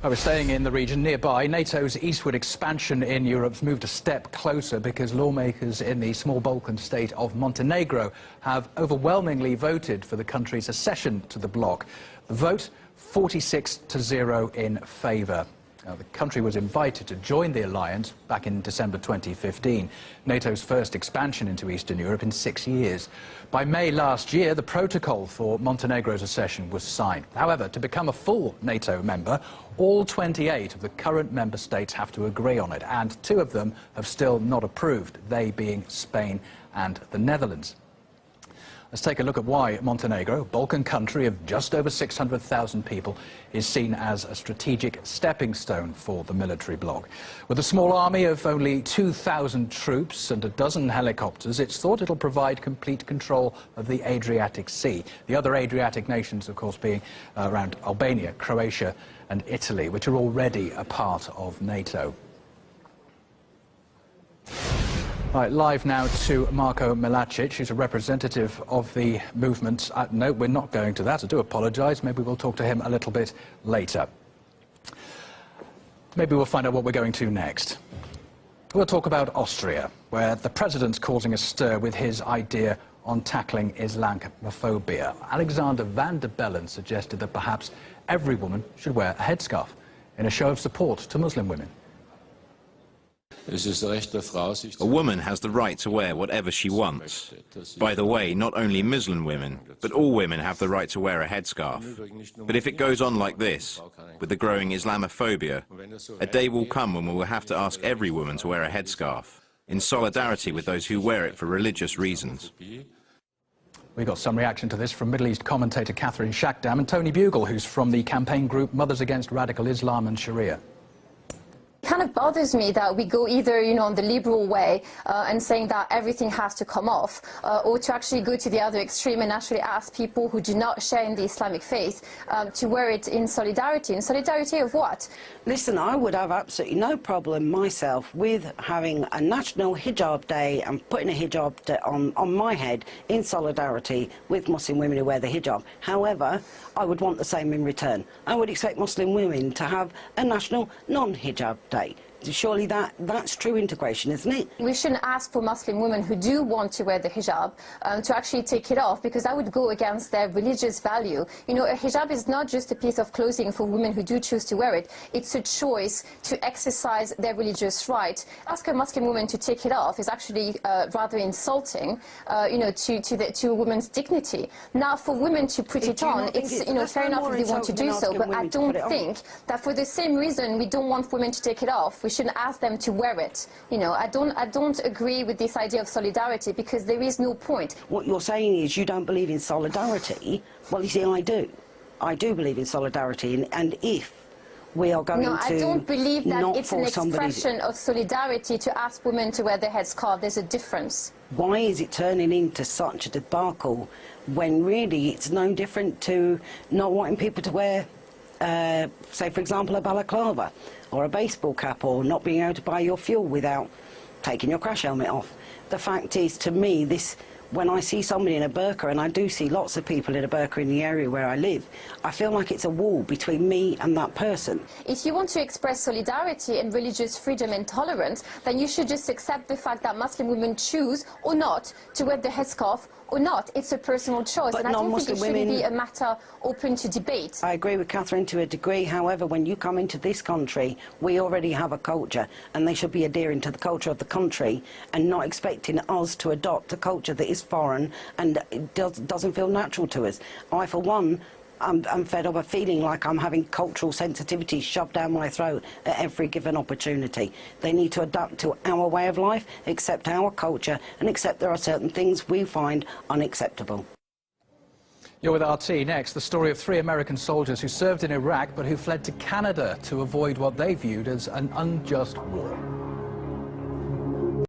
We're staying in the region nearby. NATO's eastward expansion in Europe's moved a step closer because lawmakers in the small Balkan state of Montenegro have overwhelmingly voted for the country's accession to the bloc. The vote, 46-0 in favour. Now, the country was invited to join the alliance back in December 2015, NATO's first expansion into Eastern Europe in 6 years. By May last year, the protocol for Montenegro's accession was signed. However, to become a full NATO member, all 28 of the current member states have to agree on it, and 2 of them have still not approved, they being Spain and the Netherlands. Let's take a look at why Montenegro, a Balkan country of just over 600,000 people, is seen as a strategic stepping stone for the military bloc. With a small army of only 2,000 troops and a dozen helicopters, it's thought it'll provide complete control of the Adriatic Sea. The other Adriatic nations, of course, being around Albania, Croatia and Italy, which are already a part of NATO. Right, live now to Marko Milacic, who's a representative of the movement. No, we're not going to that. I do apologise. Maybe we'll talk to him a little bit later. Maybe we'll find out what we're going to next. We'll talk about Austria, where the president's causing a stir with his idea on tackling Islamophobia. Alexander Van der Bellen suggested that perhaps every woman should wear a headscarf in a show of support to Muslim women. A woman has the right to wear whatever she wants. By the way, not only Muslim women, but all women have the right to wear a headscarf. But if it goes on like this, with the growing Islamophobia, a day will come when we will have to ask every woman to wear a headscarf, in solidarity with those who wear it for religious reasons. We got some reaction to this from Middle East commentator Catherine Shakdam and Tony Bugle, who's from the campaign group Mothers Against Radical Islam and Sharia. It kind of bothers me that we go either, on the liberal way and saying that everything has to come off, or to actually go to the other extreme and actually ask people who do not share in the Islamic faith to wear it in solidarity. In solidarity of what? Listen, I would have absolutely no problem myself with having a national hijab day and putting a hijab day on my head in solidarity with Muslim women who wear the hijab. However, I would want the same in return. I would expect Muslim women to have a national non-hijab day. Surely that's true integration, isn't it? We shouldn't ask for Muslim women who do want to wear the hijab to actually take it off, because that would go against their religious value. A hijab is not just a piece of clothing for women who do choose to wear it. It's a choice to exercise their religious right. Ask a Muslim woman to take it off is actually rather insulting, to a woman's dignity. Now, for women to put it on, it's fair enough if they want to do so, but I don't think that for the same reason we don't want women to take it off, we shouldn't ask them to wear it. I don't agree with this idea of solidarity, because there is no point. What you're saying is you don't believe in solidarity. Well, you see, I do. I do believe in solidarity, and if we are going to I don't believe that it's an expression of solidarity to ask women to wear their headscarf. There's a difference. Why is it turning into such a debacle when really it's no different to not wanting people to wear, say, for example, a balaclava or a baseball cap, or not being able to buy your fuel without taking your crash helmet off? The fact is, to me, when I see somebody in a burqa, and I do see lots of people in a burqa in the area where I live, I feel like it's a wall between me and that person. If you want to express solidarity and religious freedom and tolerance, then you should just accept the fact that Muslim women choose or not to wear the headscarf or not. It's a personal choice, but and I don't think it shouldn't be a matter open to debate. I agree with Catherine to a degree. However, when you come into this country, we already have a culture, and they should be adhering to the culture of the country and not expecting us to adopt a culture that is foreign and doesn't feel natural to us. I, for one, I'm fed up of feeling like I'm having cultural sensitivity shoved down my throat at every given opportunity. They need to adapt to our way of life, accept our culture, and accept there are certain things we find unacceptable. You're with RT next. The story of 3 American soldiers who served in Iraq but who fled to Canada to avoid what they viewed as an unjust war.